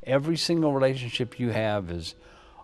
Every single relationship you have is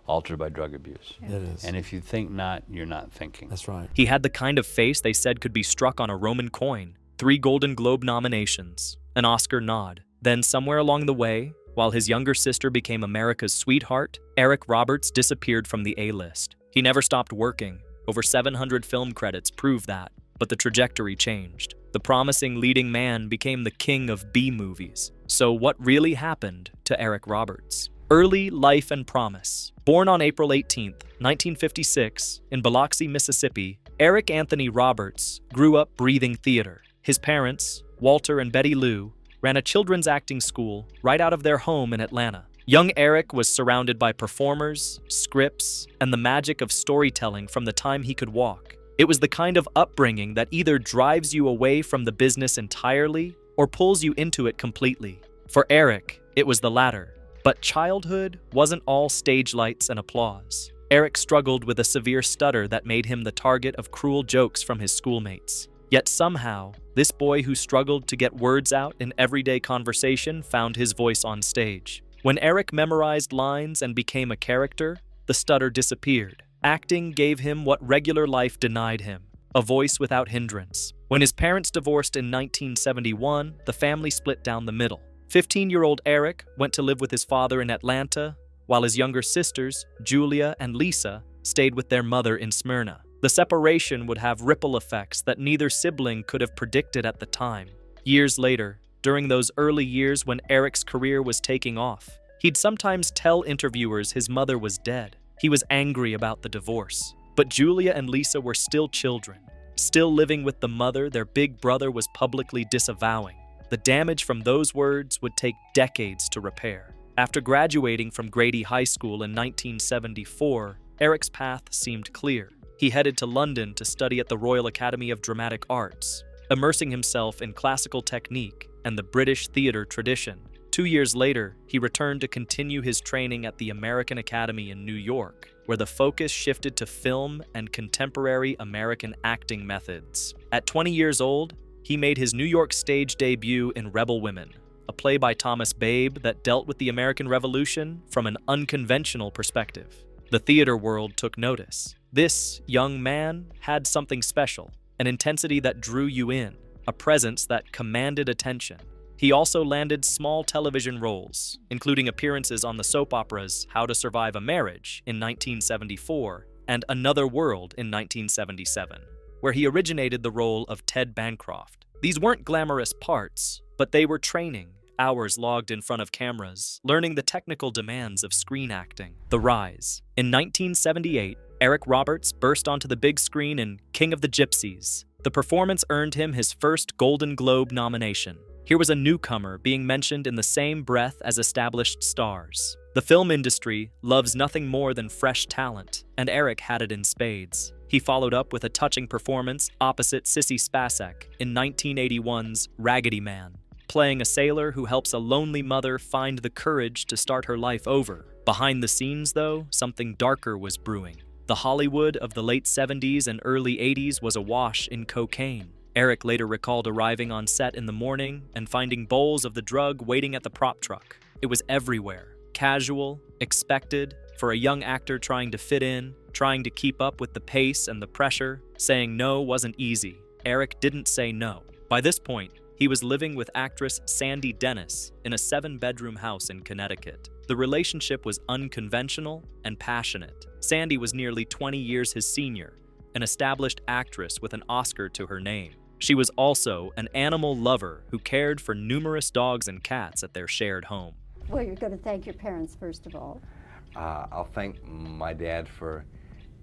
altered by drug abuse. It is. And if you think not, you're not thinking. That's right. He had the kind of face they said could be struck on a Roman coin, 3 Golden Globe nominations, an Oscar nod. Then somewhere along the way, while his younger sister became America's sweetheart, Eric Roberts disappeared from the A-list. He never stopped working. Over 700 film credits prove that, but the trajectory changed. The promising leading man became the king of B-movies. So what really happened to Eric Roberts? Early life and promise. Born on April 18, 1956, in Biloxi, Mississippi, Eric Anthony Roberts grew up breathing theater. His parents, Walter and Betty Lou, ran a children's acting school right out of their home in Atlanta. Young Eric was surrounded by performers, scripts, and the magic of storytelling from the time he could walk. It was the kind of upbringing that either drives you away from the business entirely or pulls you into it completely. For Eric, it was the latter. But childhood wasn't all stage lights and applause. Eric struggled with a severe stutter that made him the target of cruel jokes from his schoolmates. Yet somehow, this boy who struggled to get words out in everyday conversation found his voice on stage. When Eric memorized lines and became a character, the stutter disappeared. Acting gave him what regular life denied him, a voice without hindrance. When his parents divorced in 1971, the family split down the middle. 15-year-old Eric went to live with his father in Atlanta, while his younger sisters, Julia and Lisa, stayed with their mother in Smyrna. The separation would have ripple effects that neither sibling could have predicted at the time. Years later, during those early years when Eric's career was taking off, he'd sometimes tell interviewers his mother was dead. He was angry about the divorce. But Julia and Lisa were still children, still living with the mother their big brother was publicly disavowing. The damage from those words would take decades to repair. After graduating from Grady High School in 1974, Eric's path seemed clear. He headed to London to study at the Royal Academy of Dramatic Arts, immersing himself in classical technique and the British theater tradition. 2 years later, he returned to continue his training at the American Academy in New York, where the focus shifted to film and contemporary American acting methods. At 20 years old, he made his New York stage debut in Rebel Women, a play by Thomas Babe that dealt with the American Revolution from an unconventional perspective. The theater world took notice. This young man had something special, an intensity that drew you in, a presence that commanded attention. He also landed small television roles, including appearances on the soap operas How to Survive a Marriage in 1974 and Another World in 1977, where he originated the role of Ted Bancroft. These weren't glamorous parts, but they were training, hours logged in front of cameras, learning the technical demands of screen acting. The Rise. In 1978, Eric Roberts burst onto the big screen in King of the Gypsies. The performance earned him his first Golden Globe nomination. Here was a newcomer being mentioned in the same breath as established stars. The film industry loves nothing more than fresh talent, and Eric had it in spades. He followed up with a touching performance opposite Sissy Spacek in 1981's Raggedy Man, playing a sailor who helps a lonely mother find the courage to start her life over. Behind the scenes, though, something darker was brewing. The Hollywood of the late 70s and early 80s was awash in cocaine. Eric later recalled arriving on set in the morning and finding bowls of the drug waiting at the prop truck. It was everywhere, casual, expected, for a young actor trying to fit in, trying to keep up with the pace and the pressure. Saying no wasn't easy. Eric didn't say no. By this point, he was living with actress Sandy Dennis in a 7-bedroom house in Connecticut. The relationship was unconventional and passionate. Sandy was nearly 20 years his senior, an established actress with an Oscar to her name. She was also an animal lover who cared for numerous dogs and cats at their shared home. Well, you're going to thank your parents, first of all. I'll thank my dad for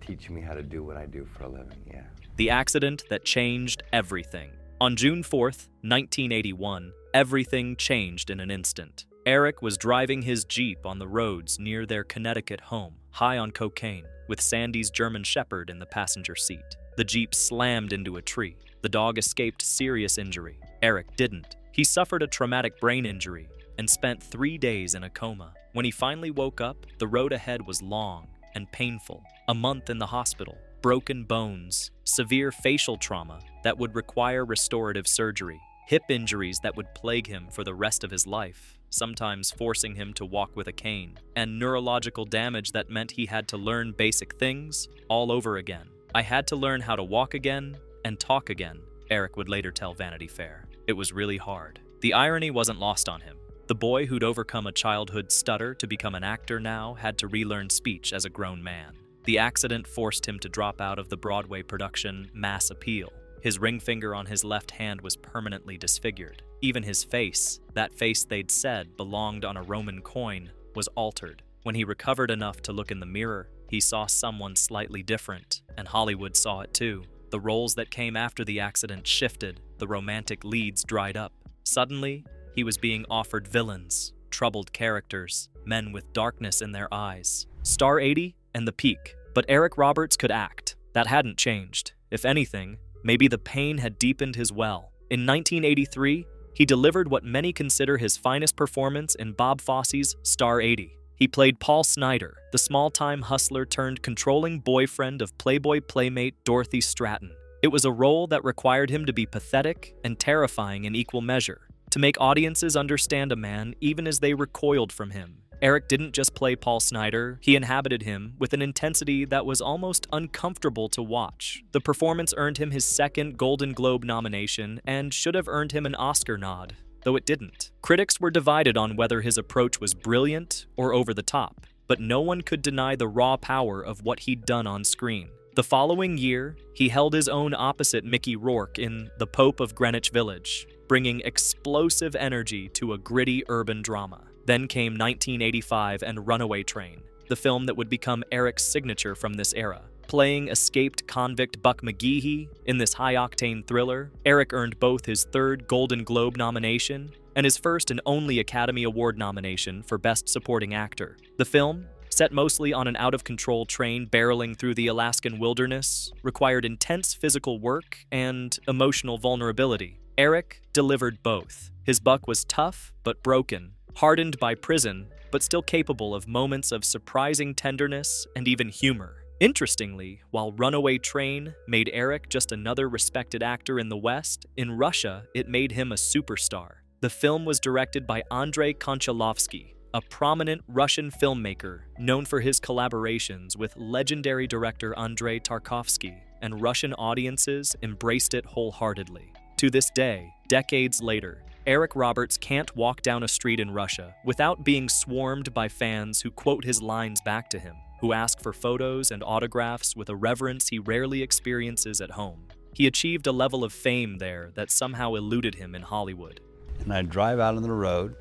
teaching me how to do what I do for a living, yeah. The accident that changed everything. On June 4th, 1981, everything changed in an instant. Eric was driving his Jeep on the roads near their Connecticut home, high on cocaine, with Sandy's German Shepherd in the passenger seat. The Jeep slammed into a tree. The dog escaped serious injury. Eric didn't. He suffered a traumatic brain injury and spent 3 days in a coma. When he finally woke up, the road ahead was long and painful. A month in the hospital, broken bones, severe facial trauma that would require restorative surgery, hip injuries that would plague him for the rest of his life. sometimes forcing him to walk with a cane, and neurological damage that meant he had to learn basic things all over again. "I had to learn how to walk again and talk again," Eric would later tell Vanity Fair. "It was really hard." The irony wasn't lost on him. The boy who'd overcome a childhood stutter to become an actor now had to relearn speech as a grown man. The accident forced him to drop out of the Broadway production Mass Appeal. His ring finger on his left hand was permanently disfigured. Even his face, that face they'd said belonged on a Roman coin, was altered. When he recovered enough to look in the mirror, he saw someone slightly different, and Hollywood saw it too. The roles that came after the accident shifted, the romantic leads dried up. Suddenly, he was being offered villains, troubled characters, men with darkness in their eyes. Star 80 and the peak. But Eric Roberts could act. That hadn't changed. If anything, maybe the pain had deepened his well. In 1983, he delivered what many consider his finest performance in Bob Fosse's Star 80. He played Paul Snyder, the small-time hustler turned controlling boyfriend of Playboy playmate Dorothy Stratton. It was a role that required him to be pathetic and terrifying in equal measure, to make audiences understand a man even as they recoiled from him. Eric didn't just play Paul Snyder, he inhabited him with an intensity that was almost uncomfortable to watch. The performance earned him his second Golden Globe nomination and should have earned him an Oscar nod, though it didn't. Critics were divided on whether his approach was brilliant or over the top, but no one could deny the raw power of what he'd done on screen. The following year, he held his own opposite Mickey Rourke in The Pope of Greenwich Village, bringing explosive energy to a gritty urban drama. Then came 1985 and Runaway Train, the film that would become Eric's signature from this era. Playing escaped convict Buck McGeehee in this high-octane thriller, Eric earned both his third Golden Globe nomination and his first and only Academy Award nomination for Best Supporting Actor. The film, set mostly on an out-of-control train barreling through the Alaskan wilderness, required intense physical work and emotional vulnerability. Eric delivered both. His Buck was tough but broken, hardened by prison, but still capable of moments of surprising tenderness and even humor. Interestingly, while Runaway Train made Eric just another respected actor in the West, in Russia it made him a superstar. The film was directed by Andrei Konchalovsky, a prominent Russian filmmaker known for his collaborations with legendary director Andrei Tarkovsky, and Russian audiences embraced it wholeheartedly. To this day, decades later, Eric Roberts can't walk down a street in Russia without being swarmed by fans who quote his lines back to him, who ask for photos and autographs with a reverence he rarely experiences at home. He achieved a level of fame there that somehow eluded him in Hollywood. And I drive out on the road,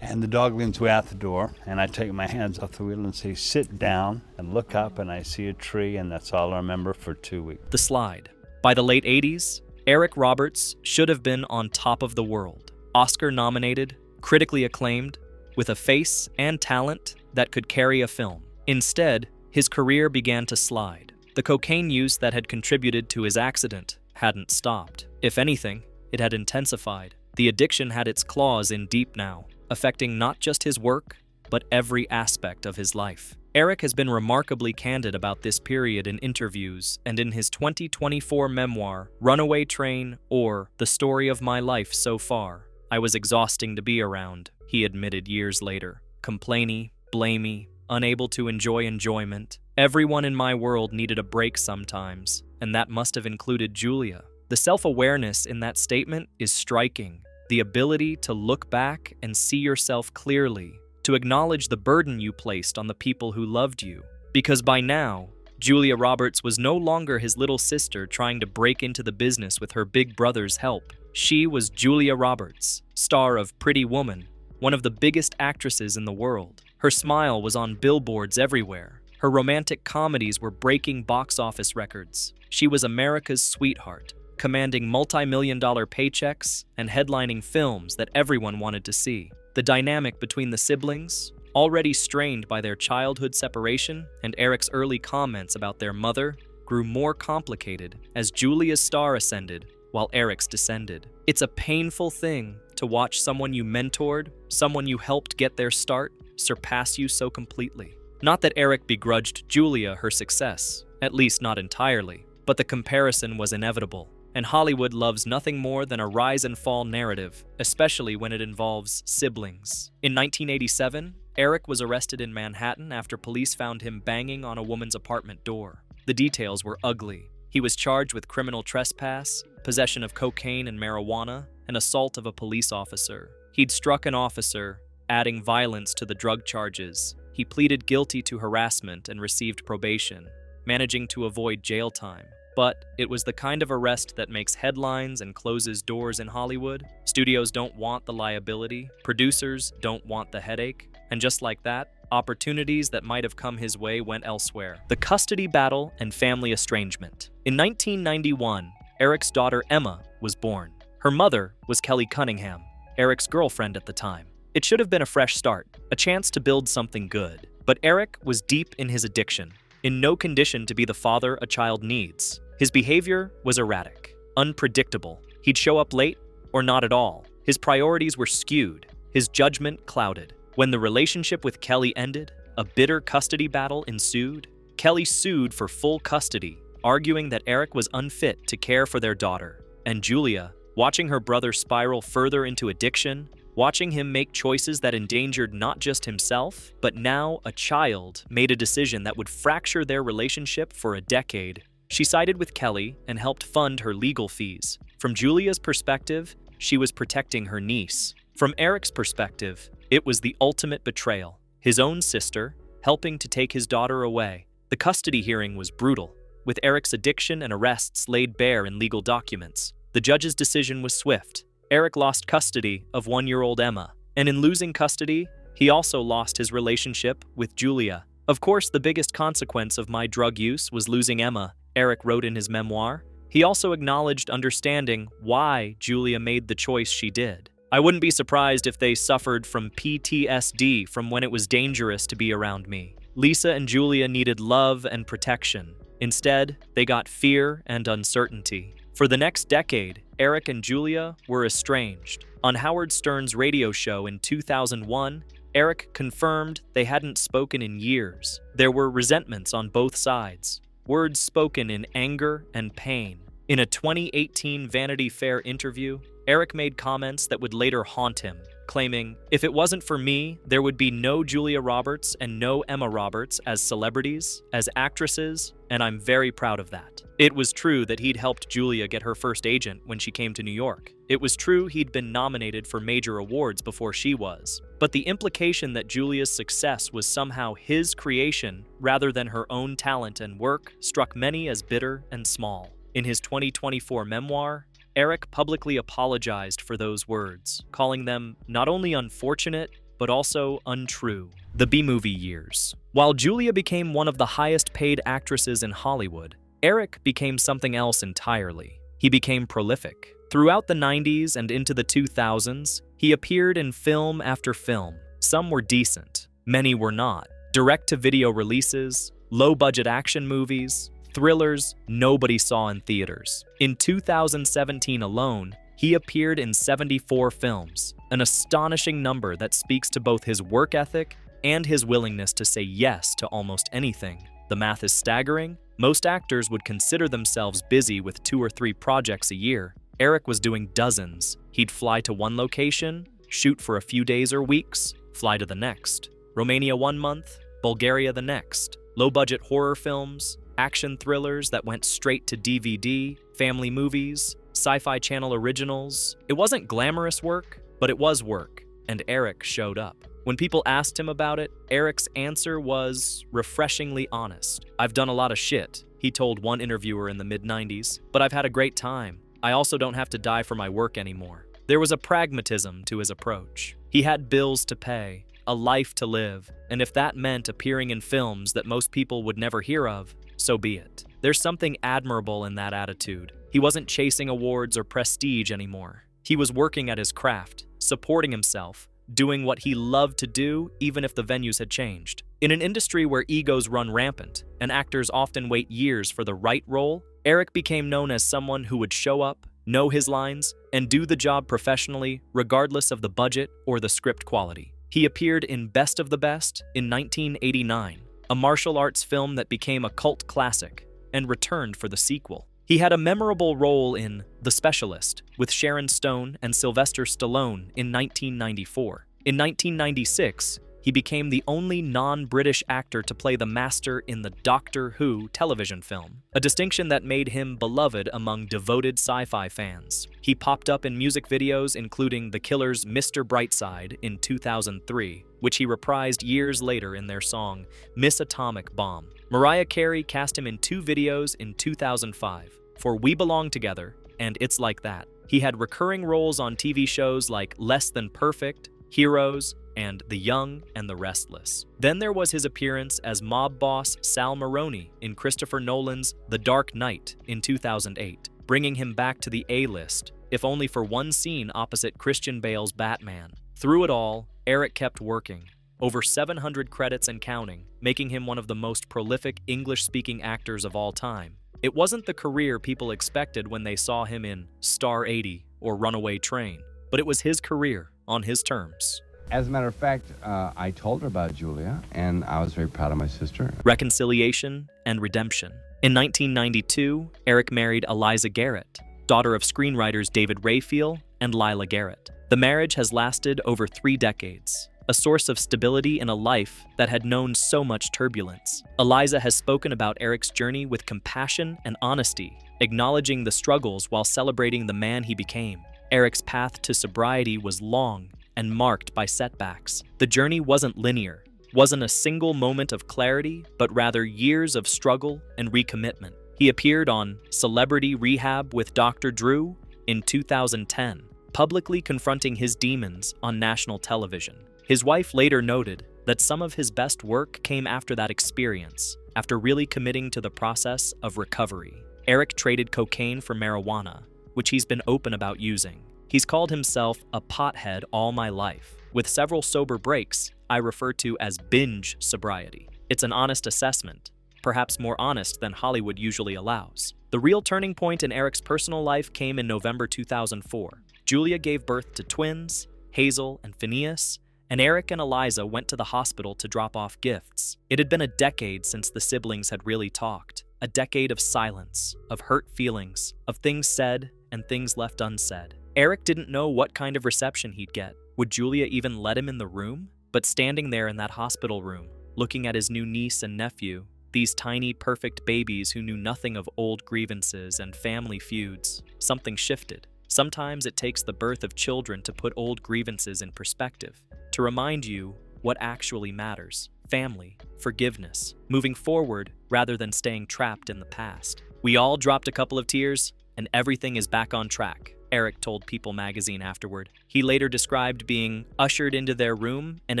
and the dog leans way out the door, and I take my hands off the wheel and say, "Sit down," and look up, and I see a tree, and that's all I remember for 2 weeks. The Slide. By the late 80s, Eric Roberts should have been on top of the world. Oscar-nominated, critically acclaimed, with a face and talent that could carry a film. Instead, his career began to slide. The cocaine use that had contributed to his accident hadn't stopped. If anything, it had intensified. The addiction had its claws in deep now, affecting not just his work, but every aspect of his life. Eric has been remarkably candid about this period in interviews, and in his 2024 memoir, Runaway Train, or The Story of My Life So Far, I was exhausting to be around, he admitted years later. Complainy, blamey, unable to enjoy enjoyment. Everyone in my world needed a break sometimes, and that must have included Julia. The self-awareness in that statement is striking. The ability to look back and see yourself clearly, to acknowledge the burden you placed on the people who loved you. Because by now, Julia Roberts was no longer his little sister trying to break into the business with her big brother's help. She was Julia Roberts, star of Pretty Woman, one of the biggest actresses in the world. Her smile was on billboards everywhere. Her romantic comedies were breaking box office records. She was America's sweetheart, commanding multi-million-dollar paychecks and headlining films that everyone wanted to see. The dynamic between the siblings, already strained by their childhood separation and Eric's early comments about their mother, grew more complicated as Julia's star ascended while Eric's descended. It's a painful thing to watch someone you mentored, someone you helped get their start, surpass you so completely. Not that Eric begrudged Julia her success, at least not entirely, but the comparison was inevitable. and Hollywood loves nothing more than a rise and fall narrative, especially when it involves siblings. In 1987, Eric was arrested in Manhattan after police found him banging on a woman's apartment door. The details were ugly. He was charged with criminal trespass, possession of cocaine and marijuana, and assault of a police officer. He'd struck an officer, adding violence to the drug charges. He pleaded guilty to harassment and received probation, managing to avoid jail time. But it was the kind of arrest that makes headlines and closes doors in Hollywood. Studios don't want the liability, producers don't want the headache, and just like that, opportunities that might have come his way went elsewhere. The custody battle and family estrangement. In 1991, Eric's daughter Emma was born. Her mother was Kelly Cunningham, Eric's girlfriend at the time. It should have been a fresh start, a chance to build something good. But Eric was deep in his addiction, in no condition to be the father a child needs. His behavior was erratic, unpredictable. He'd show up late or not at all. His priorities were skewed, his judgment clouded. When the relationship with Kelly ended, a bitter custody battle ensued. Kelly sued for full custody, arguing that Eric was unfit to care for their daughter. And Julia, watching her brother spiral further into addiction, watching him make choices that endangered not just himself, but now a child, made a decision that would fracture their relationship for a decade. She sided with Kelly and helped fund her legal fees. From Julia's perspective, she was protecting her niece. From Eric's perspective, it was the ultimate betrayal. His own sister, helping to take his daughter away. The custody hearing was brutal, with Eric's addiction and arrests laid bare in legal documents. The judge's decision was swift. Eric lost custody of 1-year-old Emma, and in losing custody, he also lost his relationship with Julia. Of course, the biggest consequence of my drug use was losing Emma, Eric wrote in his memoir. He also acknowledged understanding why Julia made the choice she did. I wouldn't be surprised if they suffered from PTSD from when it was dangerous to be around me. Lisa and Julia needed love and protection. Instead, they got fear and uncertainty. For the next decade, Eric and Julia were estranged. On Howard Stern's radio show in 2001, Eric confirmed they hadn't spoken in years. There were resentments on both sides, words spoken in anger and pain. In a 2018 Vanity Fair interview, Eric made comments that would later haunt him, claiming, "If it wasn't for me, there would be no Julia Roberts and no Emma Roberts as celebrities, as actresses, and I'm very proud of that." It was true that he'd helped Julia get her first agent when she came to New York. It was true he'd been nominated for major awards before she was. But the implication that Julia's success was somehow his creation rather than her own talent and work struck many as bitter and small. In his 2024 memoir, Eric publicly apologized for those words, calling them not only unfortunate, but also untrue. The B-movie years. While Julia became one of the highest-paid actresses in Hollywood, Eric became something else entirely. He became prolific. Throughout the 90s and into the 2000s, he appeared in film after film. Some were decent, many were not. Direct-to-video releases, low-budget action movies, thrillers nobody saw in theaters. In 2017 alone, he appeared in 74 films, an astonishing number that speaks to both his work ethic and his willingness to say yes to almost anything. The math is staggering. Most actors would consider themselves busy with 2 or 3 projects a year. Eric was doing dozens. He'd fly to one location, shoot for a few days or weeks, fly to the next. Romania 1 month, Bulgaria the next. Low-budget horror films, action thrillers that went straight to DVD, family movies, Sci-Fi Channel originals. It wasn't glamorous work, but it was work, and Eric showed up. When people asked him about it, Eric's answer was refreshingly honest. "I've done a lot of shit," he told one interviewer in the mid-90s, "but I've had a great time. I also don't have to die for my work anymore." There was a pragmatism to his approach. He had bills to pay, a life to live, and if that meant appearing in films that most people would never hear of, so be it. There's something admirable in that attitude. He wasn't chasing awards or prestige anymore. He was working at his craft, supporting himself, doing what he loved to do even if the venues had changed. In an industry where egos run rampant and actors often wait years for the right role, Eric became known as someone who would show up, know his lines, and do the job professionally regardless of the budget or the script quality. He appeared in Best of the Best in 1989, a martial arts film that became a cult classic, and returned for the sequel. He had a memorable role in The Specialist with Sharon Stone and Sylvester Stallone in 1994. In 1996, he became the only non-British actor to play the Master in the Doctor Who television film, a distinction that made him beloved among devoted sci-fi fans. He popped up in music videos including The Killer's Mr. Brightside in 2003, which he reprised years later in their song Miss Atomic Bomb. Mariah Carey cast him in 2 videos in 2005 for We Belong Together and It's Like That. He had recurring roles on TV shows like Less Than Perfect, Heroes, and The Young and the Restless. Then there was his appearance as mob boss Sal Maroni in Christopher Nolan's The Dark Knight in 2008, bringing him back to the A-list, if only for one scene opposite Christian Bale's Batman. Through it all, Eric kept working. Over 700 credits and counting, making him one of the most prolific English-speaking actors of all time. It wasn't the career people expected when they saw him in Star 80 or Runaway Train, but it was his career on his terms. As a matter of fact, I told her about Julia, and I was very proud of my sister. Reconciliation and redemption. In 1992, Eric married Eliza Garrett, daughter of screenwriters David Rayfield and Lila Garrett. The marriage has lasted over 3 decades, a source of stability in a life that had known so much turbulence. Eliza has spoken about Eric's journey with compassion and honesty, acknowledging the struggles while celebrating the man he became. Eric's path to sobriety was long and marked by setbacks. The journey wasn't linear, wasn't a single moment of clarity, but rather years of struggle and recommitment. He appeared on Celebrity Rehab with Dr. Drew in 2010, publicly confronting his demons on national television. His wife later noted that some of his best work came after that experience, after really committing to the process of recovery. Eric traded cocaine for marijuana, which he's been open about using. He's called himself a pothead all my life. With several sober breaks, I refer to as binge sobriety. It's an honest assessment, perhaps more honest than Hollywood usually allows. The real turning point in Eric's personal life came in November 2004. Julia gave birth to twins, Hazel and Phineas, and Eric and Eliza went to the hospital to drop off gifts. It had been a decade since the siblings had really talked. A decade of silence, of hurt feelings, of things said and things left unsaid. Eric didn't know what kind of reception he'd get. Would Julia even let him in the room? But standing there in that hospital room, looking at his new niece and nephew, these tiny, perfect babies who knew nothing of old grievances and family feuds, something shifted. Sometimes it takes the birth of children to put old grievances in perspective, to remind you what actually matters. Family, forgiveness, moving forward rather than staying trapped in the past. We all dropped a couple of tears, and everything is back on track, Eric told People magazine afterward. He later described being ushered into their room and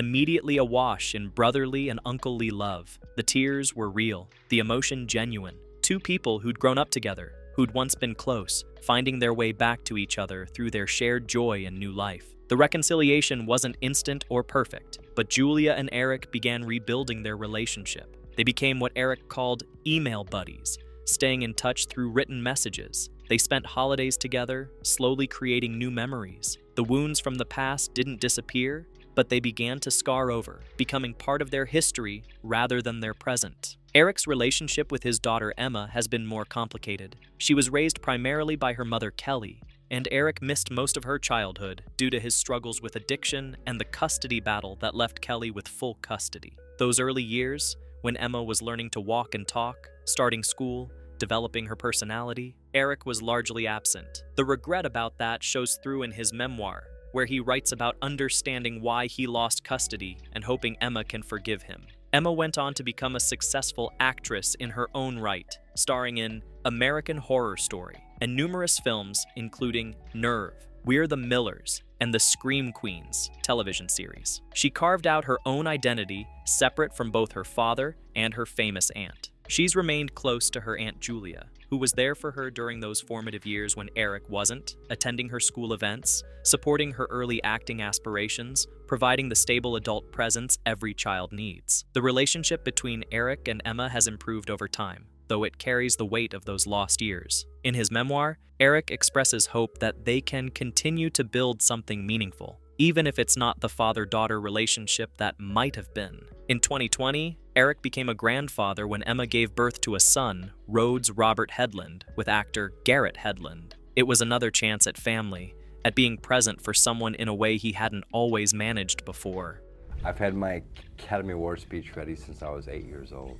immediately awash in brotherly and unclely love. The tears were real, the emotion genuine. 2 people who'd grown up together, who'd once been close, finding their way back to each other through their shared joy and new life. The reconciliation wasn't instant or perfect, but Julia and Eric began rebuilding their relationship. They became what Eric called email buddies, staying in touch through written messages. They spent holidays together, slowly creating new memories. The wounds from the past didn't disappear, but they began to scar over, becoming part of their history rather than their present. Eric's relationship with his daughter Emma has been more complicated. She was raised primarily by her mother Kelly, and Eric missed most of her childhood due to his struggles with addiction and the custody battle that left Kelly with full custody. Those early years, when Emma was learning to walk and talk, starting school, developing her personality, Eric was largely absent. The regret about that shows through in his memoir, where he writes about understanding why he lost custody and hoping Emma can forgive him. Emma went on to become a successful actress in her own right, starring in American Horror Story and numerous films including Nerve, We're the Millers, and the Scream Queens television series. She carved out her own identity separate from both her father and her famous aunt. She's remained close to her Aunt Julia, who was there for her during those formative years when Eric wasn't, attending her school events, supporting her early acting aspirations, providing the stable adult presence every child needs. The relationship between Eric and Emma has improved over time, though it carries the weight of those lost years. In his memoir, Eric expresses hope that they can continue to build something meaningful, even if it's not the father-daughter relationship that might have been. In 2020, Eric became a grandfather when Emma gave birth to a son, Rhodes Robert Headland, with actor Garrett Headland. It was another chance at family, at being present for someone in a way he hadn't always managed before. I've had my Academy Award speech ready since I was 8 years old.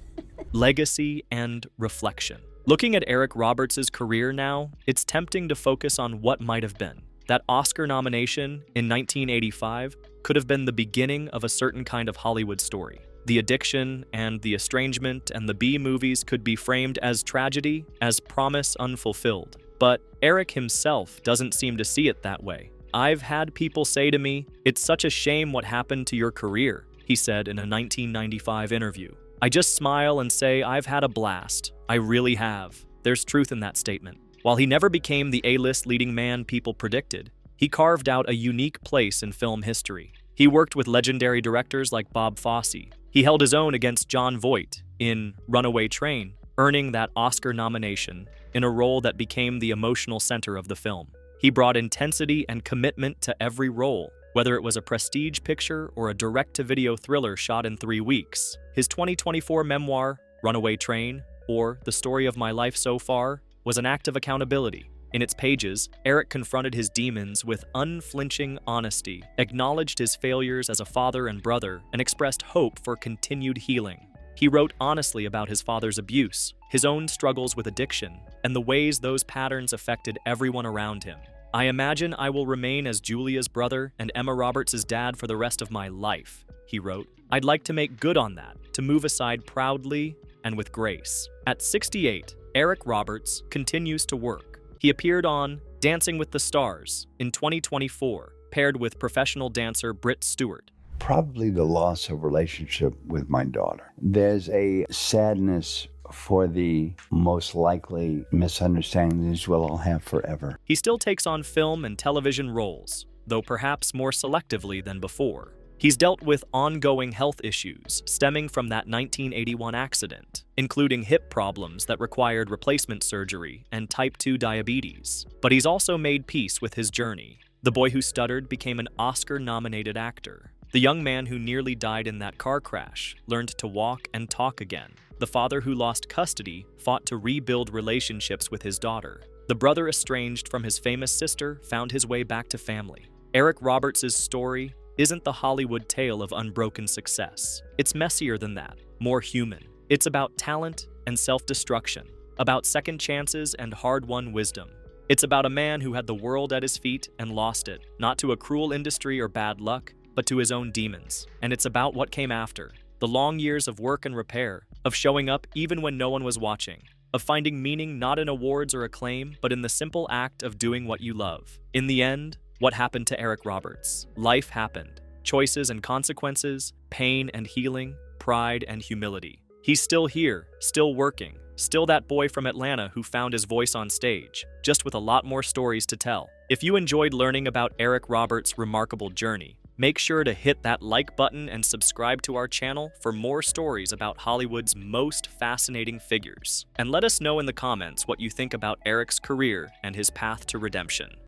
Legacy and reflection. Looking at Eric Roberts' career now, it's tempting to focus on what might have been. That Oscar nomination in 1985 could have been the beginning of a certain kind of Hollywood story. The addiction and the estrangement and the B movies could be framed as tragedy, as promise unfulfilled. But Eric himself doesn't seem to see it that way. "I've had people say to me, 'It's such a shame what happened to your career,'" he said in a 1995 interview. "I just smile and say, 'I've had a blast. I really have.'" There's truth in that statement. While he never became the A-list leading man people predicted, he carved out a unique place in film history. He worked with legendary directors like Bob Fosse. He held his own against Jon Voight in Runaway Train, earning that Oscar nomination in a role that became the emotional center of the film. He brought intensity and commitment to every role, whether it was a prestige picture or a direct-to-video thriller shot in 3 weeks. His 2024 memoir, Runaway Train, or The Story of My Life So Far, was an act of accountability. In its pages, Eric confronted his demons with unflinching honesty, acknowledged his failures as a father and brother, and expressed hope for continued healing. He wrote honestly about his father's abuse, his own struggles with addiction, and the ways those patterns affected everyone around him. "I imagine I will remain as Julia's brother and Emma Roberts' dad for the rest of my life," he wrote. "I'd like to make good on that, to move aside proudly and with grace." At 68, Eric Roberts continues to work. He appeared on Dancing with the Stars in 2024, paired with professional dancer Britt Stewart. Probably the loss of relationship with my daughter. There's a sadness for the most likely misunderstandings we'll have forever. He still takes on film and television roles, though perhaps more selectively than before. He's dealt with ongoing health issues stemming from that 1981 accident, including hip problems that required replacement surgery and type 2 diabetes. But he's also made peace with his journey. The boy who stuttered became an Oscar-nominated actor. The young man who nearly died in that car crash learned to walk and talk again. The father who lost custody fought to rebuild relationships with his daughter. The brother estranged from his famous sister found his way back to family. Eric Roberts' story isn't the Hollywood tale of unbroken success. It's messier than that, more human. It's about talent and self-destruction, about second chances and hard-won wisdom. It's about a man who had the world at his feet and lost it, not to a cruel industry or bad luck, but to his own demons. And it's about what came after, the long years of work and repair, of showing up even when no one was watching, of finding meaning not in awards or acclaim, but in the simple act of doing what you love. In the end, what happened to Eric Roberts? Life happened. Choices and consequences, pain and healing, pride and humility. He's still here, still working, still that boy from Atlanta who found his voice on stage, just with a lot more stories to tell. If you enjoyed learning about Eric Roberts' remarkable journey, make sure to hit that like button and subscribe to our channel for more stories about Hollywood's most fascinating figures. And let us know in the comments what you think about Eric's career and his path to redemption.